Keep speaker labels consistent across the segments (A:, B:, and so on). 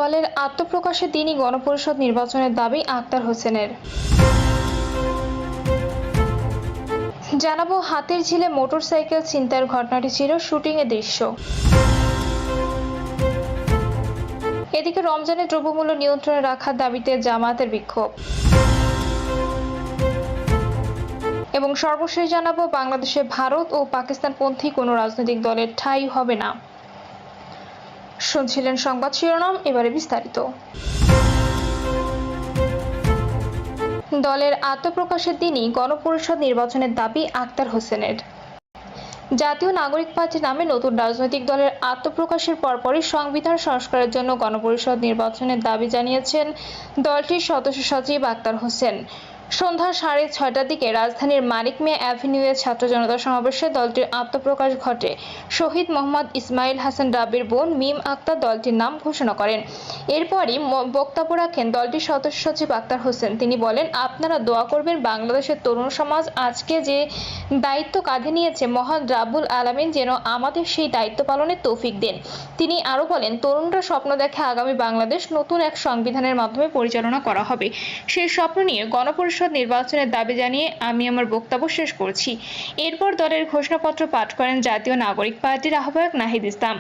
A: দলের আত্মপ্রকাশের দিনই গণপরিষদ নির্বাচনের দাবি আক্তার হোসেনের। জানাবো হাতির ঝিলে মোটরসাইকেল ছিনতাইয়ের ঘটনাটি ছিল শুটিংয়ের দৃশ্য। এদিকে রমজানে দ্রব্যমূল্য নিয়ন্ত্রণে রাখার দাবিতে জামায়াতের বিক্ষোভ। এবং সর্বশেষ জানাবো বাংলাদেশে ভারত ও পাকিস্তানপন্থী কোনো রাজনৈতিক দলের ঠাঁই হবে না। শুনছিলেন সংবাদ শিরোনাম, এবারে বিস্তারিত। দলের আত্মপ্রকাশের দিনই গণপরিষদ নির্বাচনের দাবি আক্তার হোসেনের। জাতীয় নাগরিক পার্টি নামে নতুন রাজনৈতিক দলের আত্মপ্রকাশের পরপরই সংবিধান সংস্কারের জন্য গণপরিষদ নির্বাচনের দাবি জানিয়েছেন দলটির সদস্য সচিব আক্তার হোসেন। সন্ধ্যা 6:30টার দিকে রাজধানীর মানিক মিয়া অ্যাভিনিউয়ে ছাত্র জনতা সমাবেশে দলটির আত্মপ্রকাশ ঘটে। শহীদ মোহাম্মদ ইসমাইল হাসান রাবির বোন মিম আক্তার দলটির নাম ঘোষণা করেন। এরপরই বক্তব্য রাখেন দলটির সদস্য সচিব আক্তার হোসেন। তিনি বলেন, আপনারা দোয়া করবেন বাংলাদেশের তরুণ সমাজ আজকে যে দায়িত্ব কাঁধে নিয়েছে মহান রাব্বুল আলামিন যেন আমাদের সেই দায়িত্ব পালনের তৌফিক দেন। তিনি আরও বলেন, তরুণরা স্বপ্ন দেখে আগামী বাংলাদেশ নতুন এক সংবিধানের মাধ্যমে পরিচালনা করা হবে। সেই স্বপ্ন নিয়ে গণপরিষদ নির্বাচনের দাবি জানিয়ে আমি আমার বক্তব্য শেষ করছি। এরপর দলের ঘোষণাপত্র পাঠ করেন জাতীয় নাগরিক পার্টির আহ্বায়ক নাহিদ ইসলাম।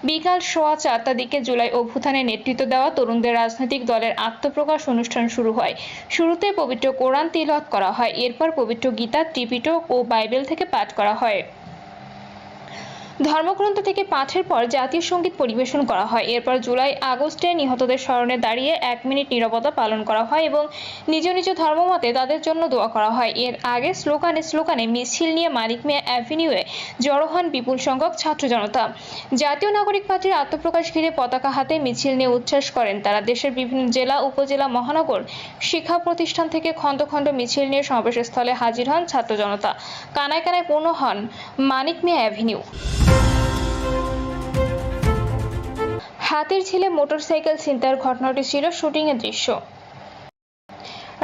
A: বিকাল 4:15টার দিকে জুলাই অভ্যুত্থানে নেতৃত্ব দেওয়া তরুণদের রাজনৈতিক দলের আত্মপ্রকাশ অনুষ্ঠান শুরু হয়। শুরুতে পবিত্র কোরআন তিলাওয়াত করা হয়। এরপর পবিত্র গীতা, ত্রিপিটক ও বাইবেল থেকে পাঠ করা হয়। ধর্মগ্রন্থ থেকে পাঠের পর জাতীয় সঙ্গীত পরিবেশন করা হয়। এরপর জুলাই আগস্টে নিহতদের স্মরণে দাঁড়িয়ে 1 মিনিট নীরবতা পালন করা হয় এবং নিজ নিজ ধর্মমতে তাদের জন্য দোয়া করা হয়। এর আগে স্লোগানে মিছিল নিয়ে মানিক মিয়া অ্যাভিনিউয়ে জড়ো হন বিপুল সংখ্যক ছাত্র জনতা। জাতীয় নাগরিক পার্টির আত্মপ্রকাশ ঘিরে পতাকা হাতে মিছিল নিয়ে উচ্ছ্বাস করেন তারা। দেশের বিভিন্ন জেলা, উপজেলা, মহানগর শিক্ষা প্রতিষ্ঠান থেকে খণ্ড খণ্ড মিছিল নিয়ে সমাবেশস্থলে হাজির হন ছাত্র জনতা। কানায় কানায় পূর্ণ হন মানিক মিয়া অ্যাভিনিউ। হাতির ঝিলে মোটরসাইকেল ছিনতাইয়ের ঘটনাটি ছিল শুটিংয়ের দৃশ্য।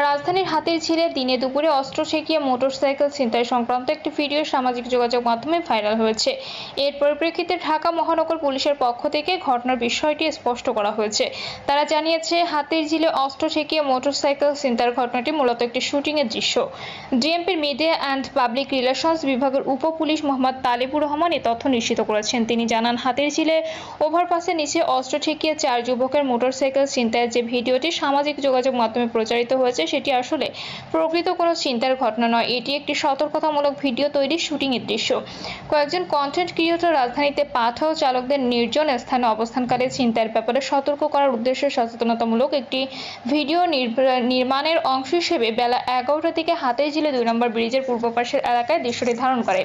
A: রাজধানীর হাতির ঝিলে দিনে দুপুরে অস্ত্র ঠেকিয়ে মোটরসাইকেল ছিনতাই সংক্রান্ত একটি ভিডিও সামাজিক যোগাযোগ মাধ্যমে ভাইরাল হয়েছে। এর পরিপ্রেক্ষিতে ঢাকা মহানগর পুলিশের পক্ষ থেকে ঘটনার বিষয়টি স্পষ্ট করা হয়েছে। তারা জানিয়েছে, হাতির ঝিলে অস্ত্র ঠেকিয়ে মোটরসাইকেল ছিনতাইয়ের ঘটনাটি মূলত একটি শুটিংয়ের দৃশ্য। ডিএমপির মিডিয়া অ্যান্ড পাবলিক রিলেশনস বিভাগের উপপুলিশ মোহাম্মদ তালিবুর রহমান এ তথ্য নিশ্চিত করেছেন। তিনি জানান, হাতির ঝিলে ওভারপাসের নিচে অস্ত্র ঠেকিয়ে 4 যুবকের মোটরসাইকেল ছিনতাইয়ের যে ভিডিওটি সামাজিক যোগাযোগ মাধ্যমে প্রচারিত হয়েছে সেটি আসলে প্রকৃত কোনো ছিনতাইয়ের ঘটনা নয়। এটি একটি সতর্কতামূলক ভিডিও তৈরির শুটিংয়ের দৃশ্য। কয়েকজন কন্টেন্ট ক্রিয়েটর রাজধানীতে পাথর চালকদের নির্জন স্থানে অবস্থানকালে ছিনতাইয়ের ব্যাপারে সতর্ক করার উদ্দেশ্যে সচেতনতামূলক একটি ভিডিও নির্মাণের অংশ হিসেবে বেলা 11টার দিকে হাতির ঝিলে 2 নম্বর ব্রিজের পূর্ব পাশের এলাকায় দৃশ্যটি ধারণ করে।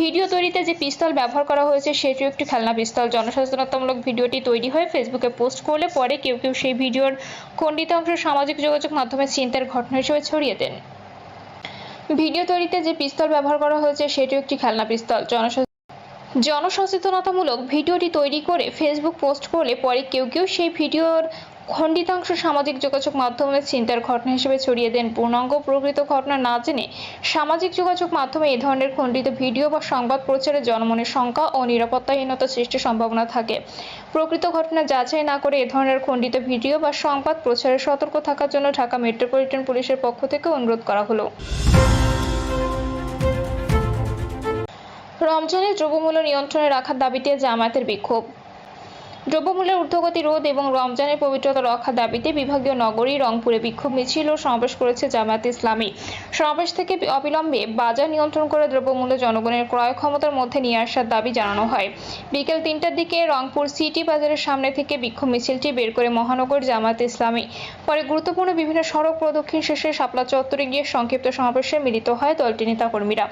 A: ভিডিও তৈরিতে যে পিস্তল ব্যবহার করা হয়েছে সেটিও একটি খেলনা পিস্তল। জনসচেতনতামূলক ভিডিওটি তৈরি হয়ে ফেসবুকে পোস্ট করলে পরে কেউ সেই ভিডিওর খণ্ডিত অংশ সামাজিক যোগাযোগ মাধ্যমে ছিনতাইয়ের ঘটনা হিসেবে ছড়িয়ে দেন। ভিডিও তৈরিতে যে পিস্তল ব্যবহার করা হয়েছে সেটিও একটি খেলনা পিস্তল। জনসচেতনতামূলক ভিডিওটি তৈরি করে ফেসবুক পোস্ট করলে পরে কেউ সেই ভিডিওর খণ্ডিতাংশ সামাজিক যোগাযোগ মাধ্যমে ছিনতাইয়ের ঘটনা হিসেবে ছড়িয়ে দেন। পূর্ণাঙ্গ প্রকৃত ঘটনা না জেনে সামাজিক যোগাযোগ মাধ্যমে এই ধরনের খণ্ডিত ভিডিও বা সংবাদ প্রচারে জনমনে শঙ্কা ও নিরাপত্তাহীনতা সৃষ্টির সম্ভাবনা থাকে। প্রকৃত ঘটনা যাচাই না করে এ ধরনের খণ্ডিত ভিডিও বা সংবাদ প্রচারে সতর্ক থাকার জন্য ঢাকা মেট্রোপলিটন পুলিশের পক্ষ থেকে অনুরোধ করা হলো। রমজানে দ্রব্যমূল্য নিয়ন্ত্রণে রাখার দাবিতে জামায়াতের বিক্ষোভ। দ্রব্যমূল্যের ঊর্ধ্বগতি রোধ এবং রমজানের পবিত্রতা রক্ষার দাবিতে বিভাগীয় নগরী রংপুরে বিক্ষোভ মিছিল ও সমাবেশ করেছে জামায়াতে ইসলামী। সমাবেশ থেকে অবিলম্বে বাজার নিয়ন্ত্রণ করে দ্রব্যমূল্য জনগণের ক্রয় ক্ষমতার মধ্যে নিয়ে আসার দাবি জানানো হয়। বিকেল 3টার দিকে রংপুর সিটি বাজারের সামনে থেকে বিক্ষোভ মিছিলটি বের করে মহানগর জামায়াতে ইসলামী। পরে গুরুত্বপূর্ণ বিভিন্ন সড়ক প্রদক্ষিণ শেষে শাপলা চত্বরে গিয়ে সংক্ষিপ্ত সমাবেশে মিলিত হয় দলটির নেতাকর্মীরা।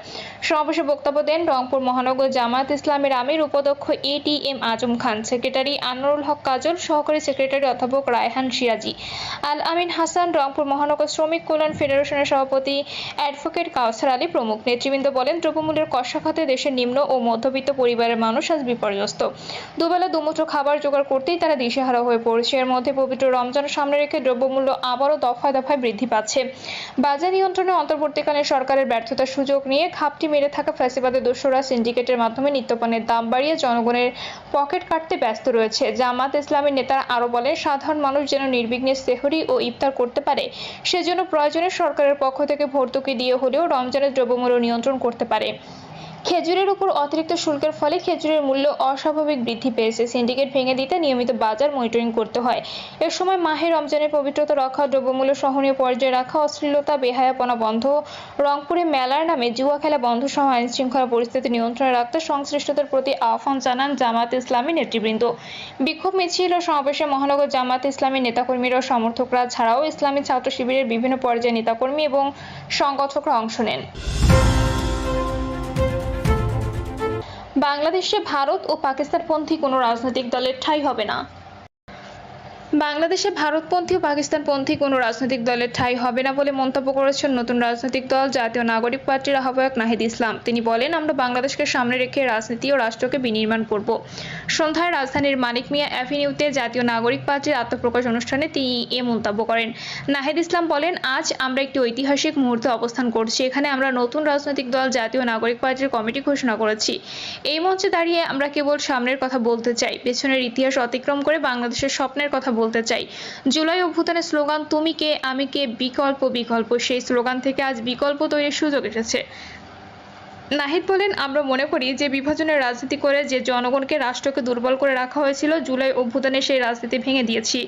A: সমাবেশে বক্তব্য দেন রংপুর মহানগর জামায়াতে ইসলামীর আমির উপাধ্যক্ষ ATM আজম খান, সেক্রেটারি আনোয়ারুল হক কাজল, সহকারী সেক্রেটারি অধ্যাপক রায়হান সিরাজি, আল আমিন হাসান, রংপুর মহানগর শ্রমিক কল্যাণ ফেডারেশনের সভাপতি অ্যাডভোকেট কাউসার আলী প্রমুখ। নেতৃবৃন্দ বলেন, দ্রব্যমূল্যের কষাঘাতে দেশের নিম্ন ও মধ্যবিত্ত পরিবারের মানুষ আজ বিপর্যস্ত। দুবেলা দুমুঠো খাবার জোগাড় করতেই তারা দিশেহারা হয়ে পড়েছে। এর মধ্যে পবিত্র রমজান সামনে রেখে দ্রব্যমূল্য আবারও দফায় দফায় বৃদ্ধি পাচ্ছে। বাজার নিয়ন্ত্রণে অন্তর্বর্তীকালীন সরকারের ব্যর্থতার সুযোগ নিয়ে ঘাপটি মেরে থাকা ফ্যাসিবাদের দোসররা সিন্ডিকেটের মাধ্যমে নিত্যপণ্যের দাম বাড়িয়ে জনগণের পকেট কাটতে ব্যস্ত রয়েছে। করেছে। জামাত ইসলামীর নেতারা আরও বলেন, সাধারণ মানুষ যেন নির্বিঘ্নে সেহরি ও ইফতার করতে পারে সেজন্য প্রয়োজনে সরকারের পক্ষ থেকে ভর্তুকি দিয়ে হলেও রমজানের দ্রব্যমূল্য নিয়ন্ত্রণ করতে পারে। খেজুরের উপর অতিরিক্ত শুল্কের ফলে খেজুরের মূল্য অস্বাভাবিক বৃদ্ধি পেয়েছে। সিন্ডিকেট ভেঙে দিতে নিয়মিত বাজার মনিটরিং করতে হয়। এ সময় মাহে রমজানের পবিত্রতা রক্ষা, দ্রব্যমূল্য সহনীয় পর্যায়ে রাখা, অশ্লীলতা বেহায়াপনা বন্ধ, রংপুরে মেলার নামে জুয়া খেলা বন্ধ সহ আইনশৃঙ্খলা পরিস্থিতি নিয়ন্ত্রণে রাখতে সংশ্লিষ্টদের প্রতি আহ্বান জানান জামাত ইসলামী নেতৃবৃন্দ। বিক্ষোভ মিছিল ও সমাবেশে মহানগর জামাত ইসলামী নেতাকর্মীরা ও সমর্থকরা ছাড়াও ইসলামী ছাত্র শিবিরের বিভিন্ন পর্যায়ের নেতাকর্মী এবং সংগঠকরা অংশ নেন। বাংলাদেশে ভারত ও পাকিস্তানপন্থী কোনো রাজনৈতিক দলের ঠাঁই হবে না। বাংলাদেশে ভারতপন্থী ও পাকিস্তানপন্থী কোনো রাজনৈতিক দলের ঠাঁই হবে না বলে মন্তব্য করেছেন নতুন রাজনৈতিক দল জাতীয় নাগরিক পার্টির আহ্বায়ক নাহিদ ইসলাম। তিনি বলেন, আমরা বাংলাদেশকে সামনে রেখে রাজনীতি ও রাষ্ট্রকে বিনির্মাণ করব। সন্ধ্যায় রাজধানীর মানিক মিয়া অ্যাভিনিউতে জাতীয় নাগরিক পার্টির আত্মপ্রকাশ অনুষ্ঠানে তিনি এ মন্তব্য করেন। নাহিদ ইসলাম বলেন, আজ আমরা একটি ঐতিহাসিক মুহূর্তে অবস্থান করছি। এখানে আমরা নতুন রাজনৈতিক দল জাতীয় নাগরিক পার্টির কমিটি ঘোষণা করেছি। এই মঞ্চে দাঁড়িয়ে আমরা কেবল সামনের কথা বলতে চাই, পেছনের ইতিহাস অতিক্রম করে বাংলাদেশের স্বপ্নের কথা বলতে চাই। জুলাই অভ্যুত্থানের স্লোগান তুমি কে আমি কে বিকল্প বিকল্প, সেই স্লোগান থেকে আজ বিকল্প তৈরির সুযোগ এসেছে। নাহিদ বলেন, আমরা মনে করি যে বিভাজনের রাজনীতি করে যে জনগণকে রাষ্ট্রকে দুর্বল করে রাখা হয়েছিল, জুলাই অভ্যুত্থানে সেই রাজনীতি ভেঙে দিয়েছি।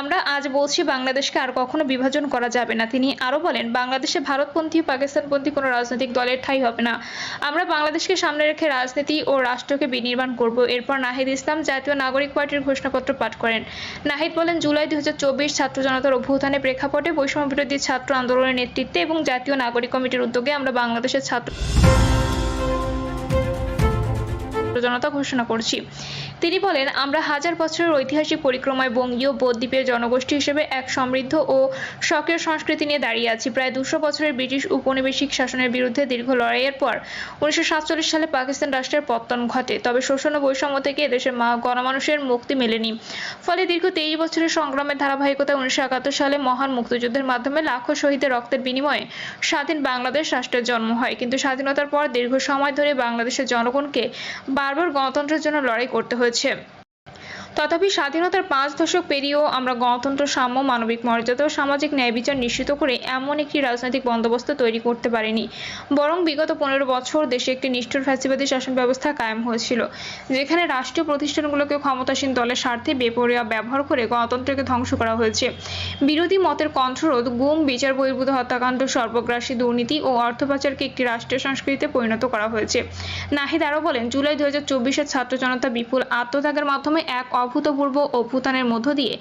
A: আমরা আজ বলছি বাংলাদেশকে আর কখনো বিভাজন করা যাবে না। তিনি আরও বলেন, বাংলাদেশে ভারতপন্থী ও পাকিস্তানপন্থী কোনো রাজনৈতিক দলের ঠাঁই হবে না। আমরা বাংলাদেশকে সামনে রেখে রাজনীতি ও রাষ্ট্রকে বিনির্মাণ করব। এরপর নাহিদ ইসলাম জাতীয় নাগরিক পার্টির ঘোষণাপত্র পাঠ করেন। নাহিদ বলেন, জুলাই 2024 ছাত্র জনতার অভ্যুত্থানের প্রেক্ষাপটে বৈষম্য বিরোধী ছাত্র আন্দোলনের নেতৃত্বে এবং জাতীয় নাগরিক কমিটির উদ্যোগে আমরা বাংলাদেশের ছাত্র জনতা ঘোষণা করছি। তিনি বলেন, আমরা হাজার বছরের ঐতিহাসিক পরিক্রমায় বঙ্গীয় বদ্বীপের জনগোষ্ঠী হিসেবে এক সমৃদ্ধ ও সক্রিয় সংস্কৃতি নিয়ে দাঁড়িয়ে আছি। প্রায় 200 বছরের ব্রিটিশ উপনিবেশিক শাসনের বিরুদ্ধে দীর্ঘ লড়াইয়ের পর 1947 সালে পাকিস্তান রাষ্ট্রের পতন ঘটে। তবে শোষণ ও বৈষম্য থেকে এদেশের গণমানুষের মুক্তি মেলেনি। ফলে দীর্ঘ 23 বছরের সংগ্রামের ধারাবাহিকতায় 1971 সালে মহান মুক্তিযুদ্ধের মাধ্যমে লাখো শহীদের রক্তের বিনিময়ে স্বাধীন বাংলাদেশ রাষ্ট্রের জন্ম হয়। কিন্তু স্বাধীনতার পর দীর্ঘ সময় ধরে বাংলাদেশের জনগণকে বারবার গণতন্ত্রের জন্য লড়াই করতে হয়েছে। তথাপি স্বাধীনতার 5 দশক পেরিয়েও আমরা গণতন্ত্র, সাম্য, মানবিক মর্যাদা ও সামাজিক ন্যায় বিচার নিশ্চিত করে এমন একটি রাজনৈতিক বন্দোবস্ত তৈরি করতে পারিনি। বরং বিগত 15 বছর দেশে একটি নিষ্ঠুর ফ্যাসিবাদী শাসন ব্যবস্থা কায়েম হয়েছিল, যেখানে রাষ্ট্রীয় প্রতিষ্ঠানগুলোকে ক্ষমতাসীন দলের স্বার্থে বেপরোয়া ব্যবহার করে গণতন্ত্রকে ধ্বংস করা হয়েছে। বিরোধী মতের কণ্ঠরোধ, গুম, বিচার বহির্ভূত হত্যাকাণ্ড, সর্বগ্রাসী দুর্নীতি ও অর্থ পাচারকে একটি রাষ্ট্রীয় সংস্কৃতিতে পরিণত করা হয়েছে। নাহিদ আরও বলেন, জুলাই 2024-এর ছাত্র জনতা বিপুল আত্মত্যাগের মাধ্যমে এক অভূতপূর্ব অভ্যুত্থানের মধ্য দিয়ে